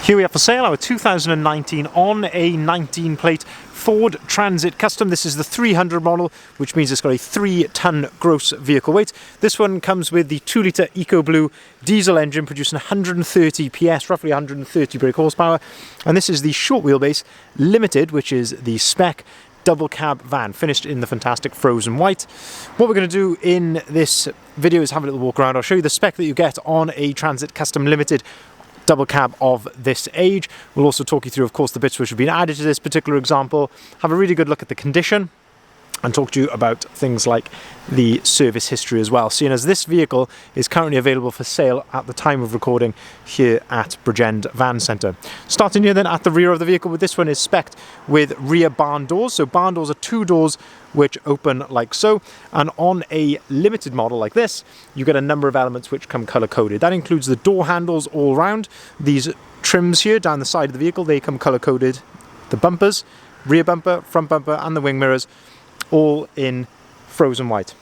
Here we have for sale our 2019 on a 19 plate Ford Transit Custom. This is the 300 model, which means it's got a 3-ton gross vehicle weight. This one comes with the 2-litre EcoBlue diesel engine producing 130 PS, roughly 130 brake horsepower. And this is the short wheelbase limited, which is the spec double cab van, finished in the fantastic frozen white. What we're going to do in this video is have a little walk around. I'll show you the spec that you get on a Transit Custom Limited double cab of this age. We'll also talk you through, of course, the bits which have been added to this particular example, have a really good look at the condition, and talk to you about things like the service history as well, seeing as this vehicle is currently available for sale at the time of recording here at Bridgend Van Centre. Starting here then at the rear of the vehicle, with this one is spec'd with rear barn doors. So barn doors are 2 doors which open like so, and on a limited model like this you get a number of elements which come colour coded. That includes the door handles all round. These trims here down the side of the vehicle, they come colour coded. The bumpers, rear bumper, front bumper and the wing mirrors, all in frozen white.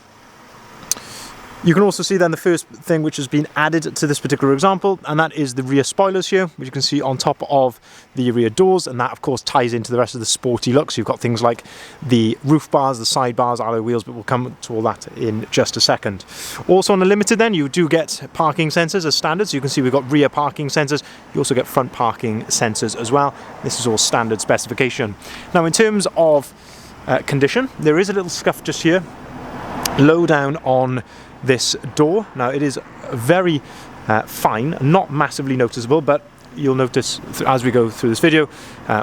You can also see then the first thing which has been added to this particular example, and that is the rear spoilers here, which you can see on top of the rear doors, and that of course ties into the rest of the sporty look. So you've got things like the roof bars, the side bars, alloy wheels, but we'll come to all that in just a second. Also on the Limited then, you do get parking sensors as standard, so you can see we've got rear parking sensors. You also get front parking sensors as well. This is all standard specification. Now in terms of condition, there is a little scuff just here, low down on this door. Now it is very fine, not massively noticeable, but you'll notice as we go through this video,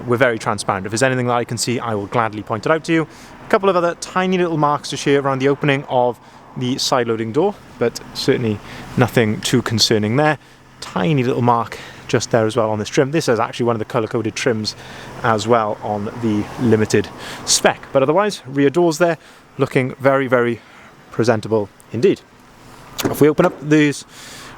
we're very transparent. If there's anything that I can see, I will gladly point it out to you. A couple of other tiny little marks just here around the opening of the side loading door, but certainly nothing too concerning there. Tiny little mark just there as well on this trim. This is actually one of the colour-coded trims as well on the Limited spec. But otherwise, rear doors there, looking very, very presentable indeed. If we open up these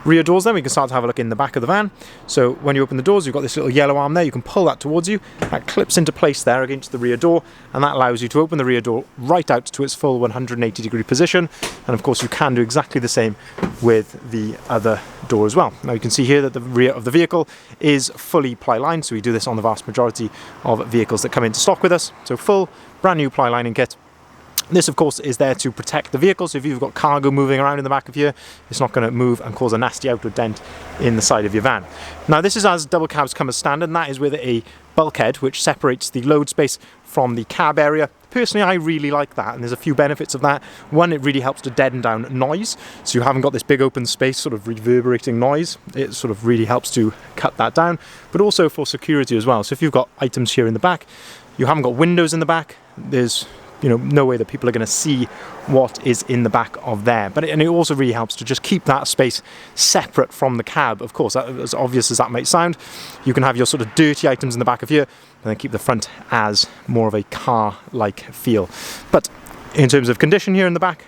rear doors then, we can start to have a look in the back of the van. So when you open the doors, you've got this little yellow arm there. You can pull that towards you. That clips into place there against the rear door, and that allows you to open the rear door right out to its full 180-degree position. And of course you can do exactly the same with the other door as well. Now you can see here that the rear of the vehicle is fully ply lined, so we do this on the vast majority of vehicles that come into stock with us. So full brand new ply lining kit. This of course is there to protect the vehicle, so if you've got cargo moving around in the back of here, it's not going to move and cause a nasty outward dent in the side of your van. Now this is as double cabs come as standard, and that is with a bulkhead which separates the load space from the cab area. Personally, I really like that, and there's a few benefits of that. One, it really helps to deaden down noise, so you haven't got this big open space sort of reverberating noise. It sort of really helps to cut that down, but also for security as well. So if you've got items here in the back, you haven't got windows in the back, there's no way that people are going to see what is in the back of there. And it also really helps to just keep that space separate from the cab. Of course, as obvious as that might sound, you can have your sort of dirty items in the back of here and then keep the front as more of a car-like feel. But in terms of condition here in the back,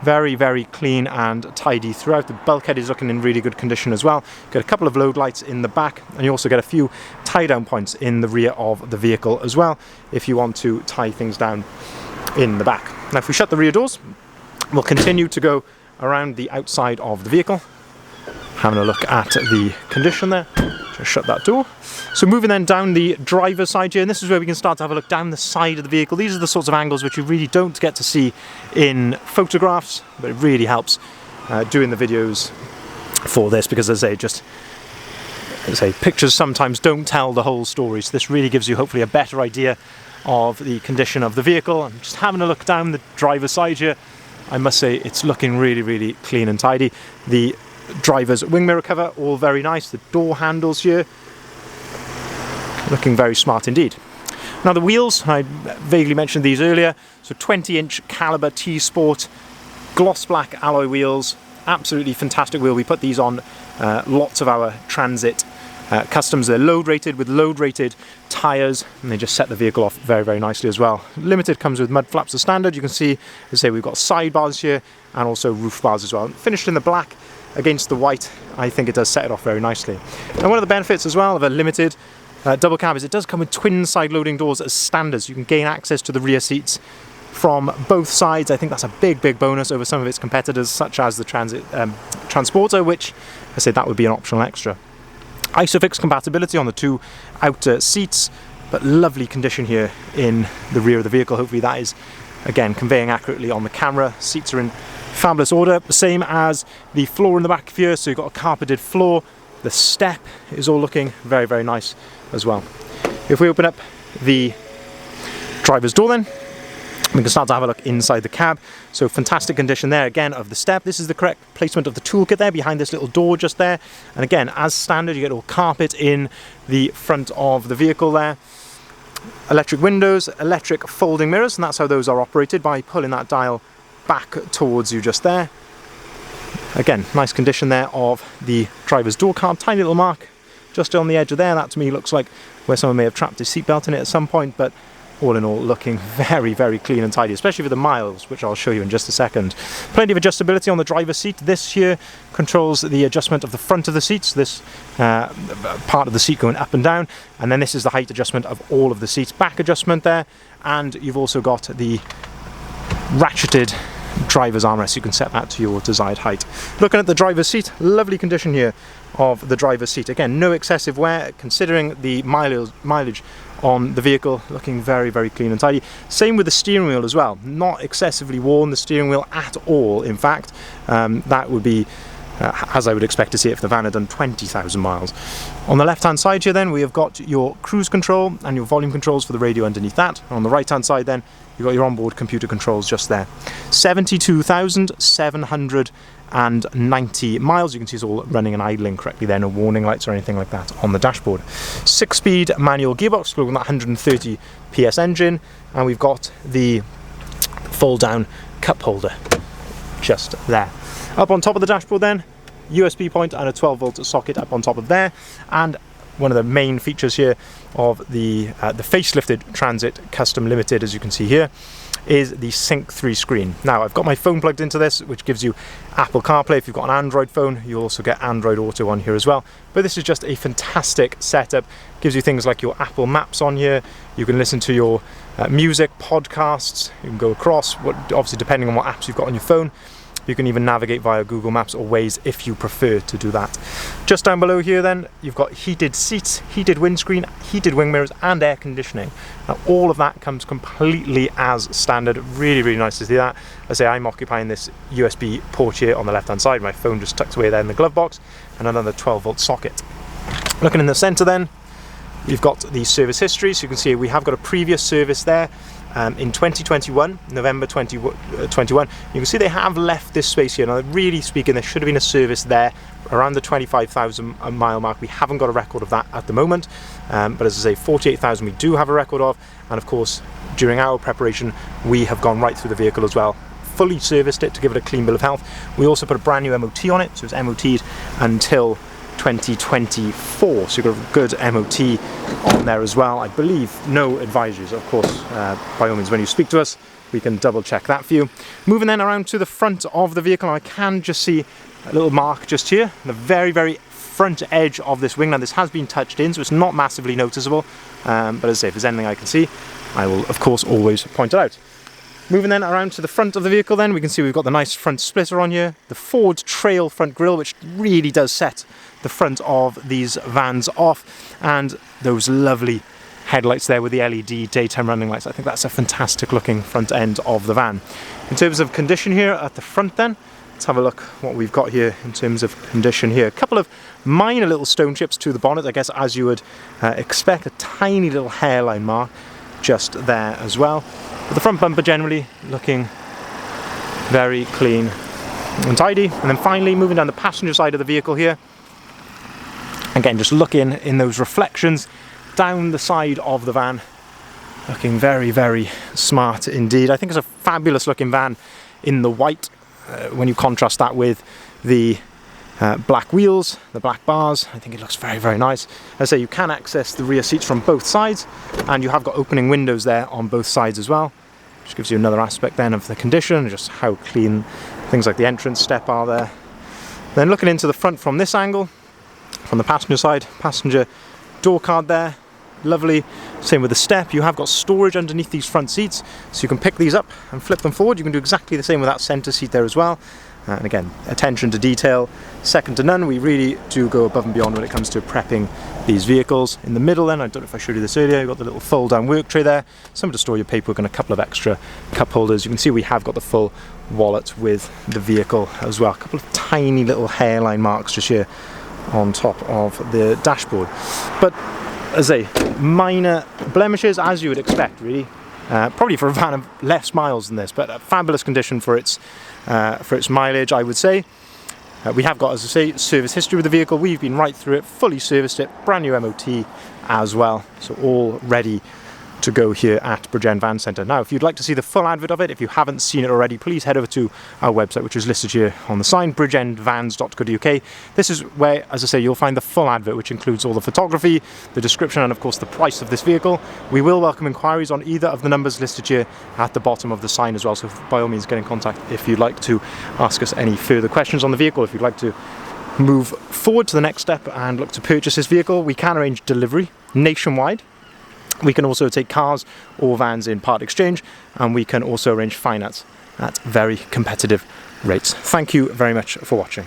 very, very clean and tidy throughout. The bulkhead is looking in really good condition as well. Got a couple of load lights in the back, and you also get a few tie down points in the rear of the vehicle as well if you want to tie things down in the back. Now if we shut the rear doors, we'll continue to go around the outside of the vehicle, having a look at the condition there. Just shut that door. So moving then down the driver's side here, and this is where we can start to have a look down the side of the vehicle. These are the sorts of angles which you really don't get to see in photographs, but it really helps doing the videos for this, because as I say, pictures sometimes don't tell the whole story. So this really gives you hopefully a better idea of the condition of the vehicle. And just having a look down the driver's side here, I must say it's looking really, really clean and tidy. The driver's wing mirror cover, all very nice. The door handles here, looking very smart indeed. Now the wheels, I vaguely mentioned these earlier, so 20-inch caliber T-Sport gloss black alloy wheels, absolutely fantastic wheel. We put these on lots of our Transit Customs. They're load rated with load rated tyres, and they just set the vehicle off very, very nicely as well. Limited comes with mud flaps as standard. You can see, as I say, we've got sidebars here and also roof bars as well. Finished in the black against the white, I think it does set it off very nicely. And one of the benefits as well of a Limited double cab is it does come with twin side loading doors as standard, so you can gain access to the rear seats from both sides. I think that's a big, big bonus over some of its competitors, such as the Transit Transporter, which I say that would be an optional extra. ISOFIX compatibility on the two outer seats, but lovely condition here in the rear of the vehicle. Hopefully that is, again, conveying accurately on the camera. Seats are in fabulous order, same as the floor in the back here, so you've got a carpeted floor. The step is all looking very, very nice as well. If we open up the driver's door then, we can start to have a look inside the cab. So fantastic condition there again of the step. This is the correct placement of the toolkit there behind this little door just there. And again, as standard, you get all carpet in the front of the vehicle there. Electric windows, electric folding mirrors, and that's how those are operated, by pulling that dial back towards you just there. Again, nice condition there of the driver's door card. Tiny little mark just on the edge of there. That to me looks like where someone may have trapped his seatbelt in it at some point, but all in all looking very, very clean and tidy, especially for the miles, which I'll show you in just a second. Plenty of adjustability on the driver's seat. This here controls the adjustment of the front of the seats, this part of the seat going up and down, and then this is the height adjustment of all of the seats. Back adjustment there, and you've also got the ratcheted driver's armrest. You can set that to your desired height. Looking at the driver's seat, lovely condition here of the driver's seat. Again, no excessive wear, considering the mileage on the vehicle, looking very, very clean and tidy. Same with the steering wheel as well, not excessively worn, the steering wheel at all. In fact, that would be as I would expect to see it if the van had done 20,000 miles. On the left hand side here then we have got your cruise control and your volume controls for the radio underneath that. And on the right hand side then you've got your onboard computer controls just there. 72,790 miles. You can see it's all running and idling correctly there, no warning lights or anything like that on the dashboard. 6-speed manual gearbox with that 130 PS engine, and we've got the fold down cup holder just there. Up on top of the dashboard then, USB point and a 12-volt socket up on top of there, and one of the main features here of the facelifted Transit Custom Limited, as you can see here, is the Sync 3 screen. Now I've got my phone plugged into this, which gives you Apple CarPlay. If you've got an Android phone, you also get Android Auto on here as well. But this is just a fantastic setup. Gives you things like your Apple Maps on here. You can listen to your music, podcasts. You can go across, obviously depending on what apps you've got on your phone. You can even navigate via Google Maps or Waze if you prefer to do that. Just down below here then, you've got heated seats, heated windscreen, heated wing mirrors and air conditioning. Now all of that comes completely as standard. Really, really nice to see that. I say I'm occupying this USB port here on the left hand side. My phone just tucked away there in the glove box, and another 12-volt socket. Looking in the centre then, you've got the service history. So you can see we have got a previous service there. In 2021, November 2021, you can see they have left this space here. Now, really speaking, there should have been a service there around the 25,000 mile mark. We haven't got a record of that at the moment, but as I say, 48,000 we do have a record of, and of course, during our preparation, we have gone right through the vehicle as well. Fully serviced it to give it a clean bill of health. We also put a brand new MOT on it, so it's MOT'd until 2024, so you've got a good MOT on there as well. I believe no advisories, of course. By all means, when you speak to us, we can double check that for you. Moving then around to the front of the vehicle, I can just see a little mark just here, the very, very front edge of this wing. Now this has been touched in, so it's not massively noticeable, but as I say, if there's anything I can see, I will of course always point it out. Moving then around to the front of the vehicle then, we can see we've got the nice front splitter on here, the Ford Trail front grille, which really does set the front of these vans off, and those lovely headlights there with the LED daytime running lights. I think that's a fantastic looking front end of the van. In terms of condition here at the front then, let's have a look what we've got here in terms of condition here. A couple of minor little stone chips to the bonnet, I guess, as you would expect. A tiny little hairline mark just there as well. But the front bumper generally looking very clean and tidy. And then finally moving down the passenger side of the vehicle here, again just looking in those reflections down the side of the van, looking very, very smart indeed. I think it's a fabulous looking van in the white when you contrast that with the black wheels, the black bars. I think it looks very, very nice. As I say, you can access the rear seats from both sides, and you have got opening windows there on both sides as well, which gives you another aspect then of the condition, just how clean things like the entrance step are there. Then looking into the front from this angle, from the passenger side, passenger door card there, lovely. Same with the step. You have got storage underneath these front seats, so you can pick these up and flip them forward. You can do exactly the same with that center seat there as well. And again, attention to detail, second to none. We really do go above and beyond when it comes to prepping these vehicles. In the middle then, I don't know if I showed you this earlier, you've got the little fold down work tray there, somewhere to store your paperwork and a couple of extra cup holders. You can see we have got the full wallet with the vehicle as well. A couple of tiny little hairline marks just here on top of the dashboard. But as I say, minor blemishes as you would expect really. Probably for a van of less miles than this, but a fabulous condition for its mileage, I would say. We have got, as I say, service history with the vehicle. We've been right through it, fully serviced it, brand new MOT as well. So all ready to go here at Bridgend Van Centre. Now, if you'd like to see the full advert of it, if you haven't seen it already, please head over to our website, which is listed here on the sign, bridgendvans.co.uk. This is where, as I say, you'll find the full advert, which includes all the photography, the description, and of course the price of this vehicle. We will welcome inquiries on either of the numbers listed here at the bottom of the sign as well, so by all means get in contact if you'd like to ask us any further questions on the vehicle. If you'd like to move forward to the next step and look to purchase this vehicle, we can arrange delivery nationwide. We can also take cars or vans in part exchange, and we can also arrange finance at very competitive rates. Thank you very much for watching.